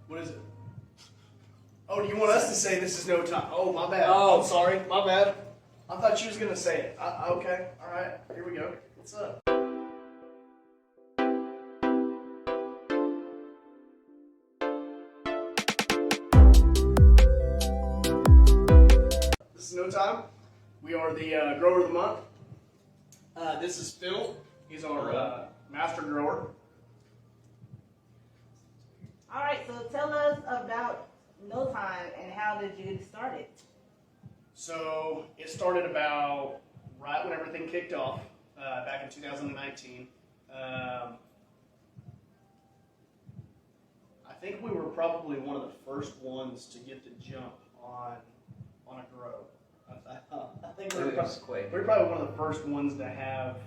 What is it? Oh, do you want us to say this is no time? Oh, my bad. Oh. I'm sorry. My bad. I thought you was going to say it. Okay. All right. Here we go. What's up? This is no time. We are the grower of the month. This is Phil. He's our master grower. All right, so tell us about No Time and how did you get started? So it started about right when everything kicked off, back in 2019. I think we were probably one of the first ones to get the jump on a grow. I think we were probably one of the first ones to have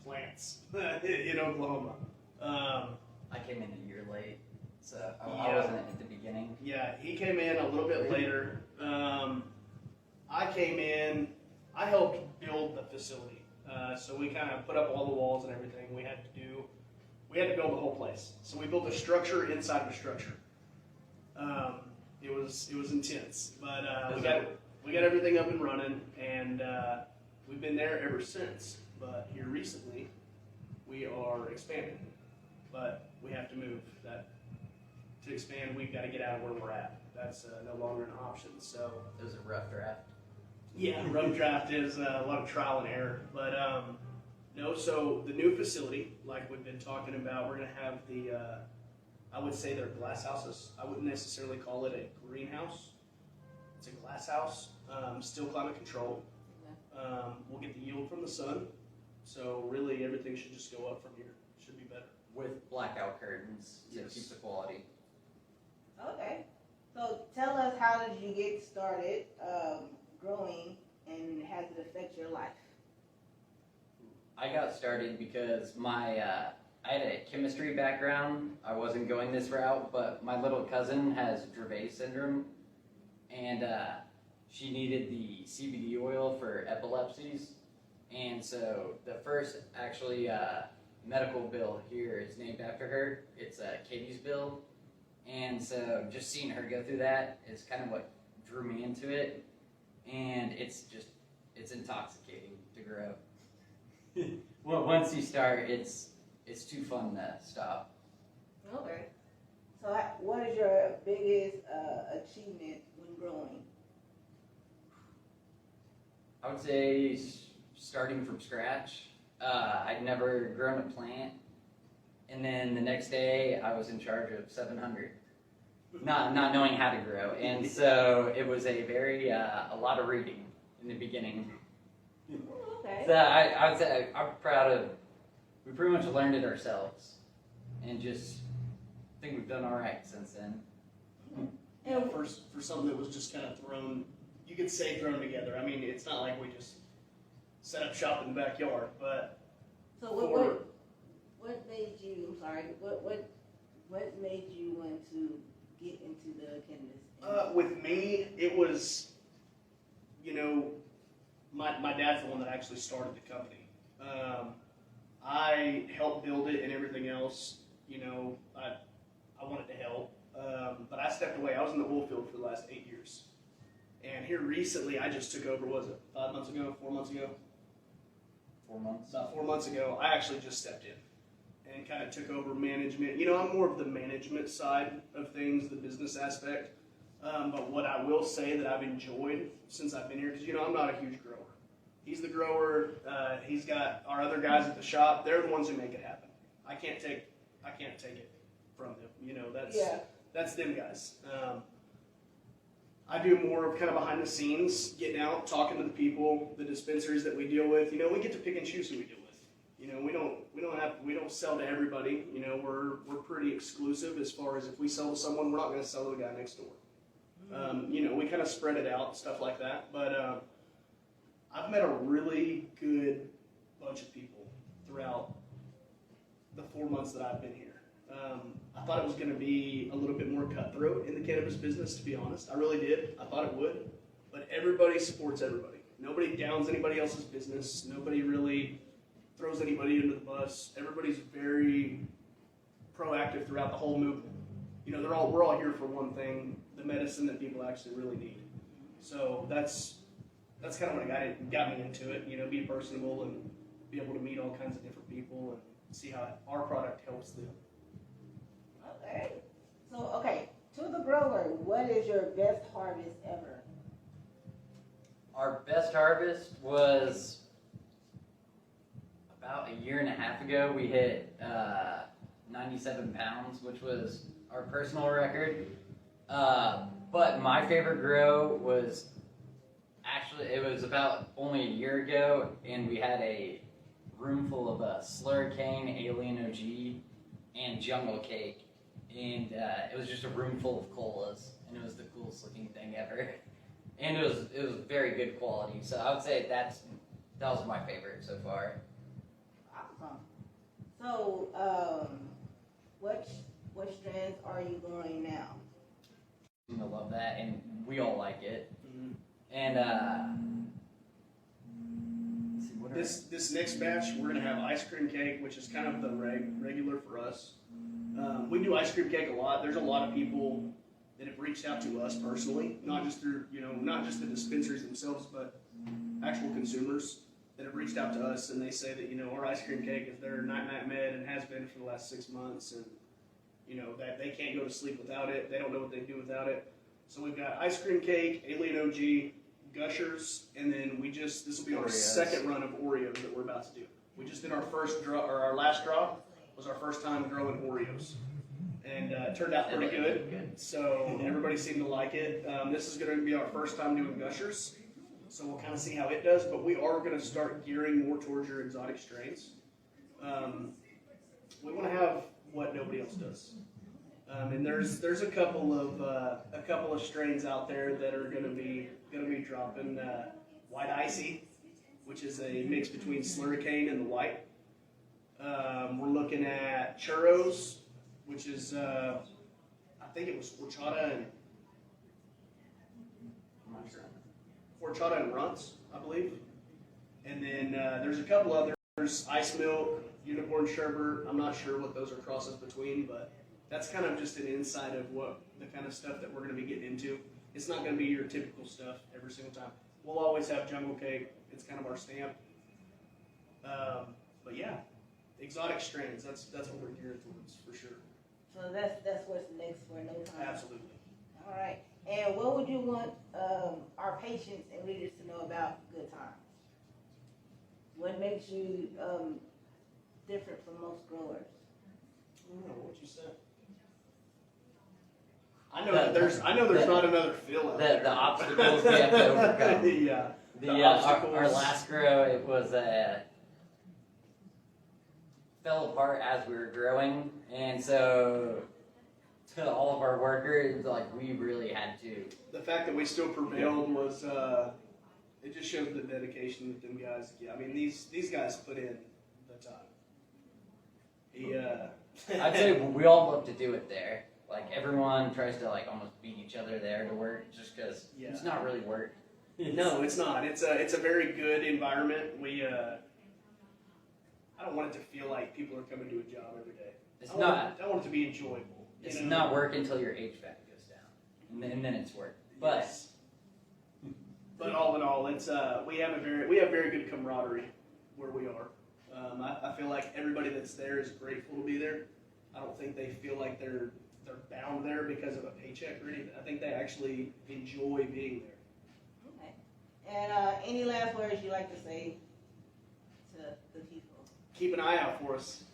plants in Oklahoma. I came in a year late, so I wasn't at the beginning. Yeah, he came in a little bit later. I came in, I helped build the facility. So we kind of put up all the walls and everything we had to do. We had to build the whole place. So we built a structure inside of a structure. It was intense, but we got everything up and running, and we've been there ever since. But here recently, we are expanding, but we have to move. To expand, we've got to get out of where we're at. That's no longer an option. So It was a rough draft. yeah, rough draft is a lot of trial and error. But no, so the new facility, like we've been talking about, we're going to have I would say they're glass houses. I wouldn't necessarily call it a greenhouse. It's a glass house, still climate controlled. We'll get the yield from the sun. So really everything should just go up from here. Should be better. With blackout curtains to Yes. keep the quality. Okay, so tell us how did you get started growing and how did it affect your life? I got started because I had a chemistry background. I wasn't going this route, but my little cousin has Dravet syndrome, and she needed the CBD oil for epilepsies. And so the first actually medical bill here is named after her. It's Katie's bill. And so just seeing her go through that is kind of what drew me into it. And it's intoxicating to grow. Well, once you start, it's too fun to stop. Okay, so what is your biggest achievement when growing? I would say starting from scratch. I'd never grown a plant. And then the next day, I was in charge of 700, not knowing how to grow, and so it was a lot of reading in the beginning. Okay. So I would say I'm proud of. We pretty much learned it ourselves, and just think we've done all right since then. Yeah, for something that was just kind of thrown, you could say thrown together. I mean, it's not like we just set up shop in the backyard, but So what made you? I'm sorry. What made you want to get into the cannabis? with me, it was, my dad's the one that actually started the company. I helped build it and everything else. I wanted to help, but I stepped away. I was in the oil field for the last 8 years, and here recently, I just took over. Was it 5 months ago? 4 months ago? 4 months. About 4 months ago, I actually just stepped in and kind of took over management. I'm more of the management side of things, the business aspect. But what I will say that I've enjoyed since I've been here, because I'm not a huge grower. He's the grower. He's got our other guys at the shop. They're the ones who make it happen. I can't take it from them. That's them guys. I do more of kind of behind the scenes, getting out, talking to the people, the dispensaries that we deal with. We get to pick and choose who we deal with. We don't sell to everybody. We're pretty exclusive as far as if we sell to someone, we're not going to sell to the guy next door. We kind of spread it out, stuff like that. But I've met a really good bunch of people throughout the 4 months that I've been here. I thought it was going to be a little bit more cutthroat in the cannabis business, to be honest. I really did. I thought it would. But everybody supports everybody. Nobody downs anybody else's business. Nobody really throws anybody under the bus. Everybody's very proactive throughout the whole movement. you know, we're all here for one thing, the medicine that people actually really need. So that's kind of what got me into it, you know, be personable and be able to meet all kinds of different people and see how our product helps them. Okay. So, okay, to the grower, what is your best harvest ever? Our best harvest was about a year and a half ago. We hit 97 pounds, which was our personal record. But my favorite grow was actually, it was about only a year ago, and we had a room full of Slurricane, Alien OG, and Jungle Cake. And it was just a room full of colas, and it was the coolest looking thing ever. And it was very good quality. So I would say that was my favorite so far. Awesome. So, what strands are you growing now? I love that, and we all like it. Mm-hmm. And let's see, what are This next batch, we're gonna have ice cream cake, which is kind of the regular for us. We do ice cream cake a lot. There's a lot of people that have reached out to us personally, not just through, you know, not just the dispensaries themselves, but actual consumers that have reached out to us, and they say that, you know, our ice cream cake is their night med and has been for the last 6 months, and you know that they can't go to sleep without it. They don't know what they do without it. So we've got ice cream cake, Alien OG, Gushers, and then this will be our Oreos. second run of Oreos that we're about to do. We just did our first draw, or our last draw was our first time growing Oreos, and it turned out pretty good. So everybody seemed to like it. This is going to be our first time doing Gushers, so we'll kind of see how it does. But we are going to start gearing more towards your exotic strains. We want to have what nobody else does, and there's a couple of strains out there that are going to be dropping. White Icy, which is a mix between Slurricane and the white. We're looking at Churros, which is I think it was horchata and runts, I believe. And then there's a couple others, Ice Milk, Unicorn Sherbet. I'm not sure what those are crosses between, but that's kind of just an insight of what the kind of stuff that we're going to be getting into. It's not going to be your typical stuff every single time. We'll always have Jungle Cake. It's kind of our stamp. But yeah, exotic strains. That's what we're geared towards for sure. So that's what's next for No Time. Absolutely. All right. And what would you want our patients and readers to know about Good Times? What makes you different from most growers? I don't know what you said. I know there's not another fill out there. the obstacles we have to overcome. Our last grow, it was fell apart as we were growing, and so to all of our workers, like, we really had to. The fact that we still prevailed was it just shows the dedication that them guys. Yeah, I mean these guys put in the time. I'd say we all love to do it there. Like, everyone tries to, like, almost beat each other there to work, just because it's not really work. No, it's not. It's a very good environment. We I don't want it to feel like people are coming to a job every day. I want it to be enjoyable. It's not work until your HVAC goes down, and then it's work. But yes. But all in all, it's we have very good camaraderie where we are. I feel like everybody that's there is grateful to be there. I don't think they feel like they're bound there because of a paycheck or anything. I think they actually enjoy being there. Okay. And any last words you'd like to say to the people? Keep an eye out for us.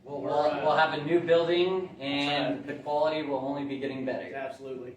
we'll have a new building, and the quality will only be getting better. Absolutely.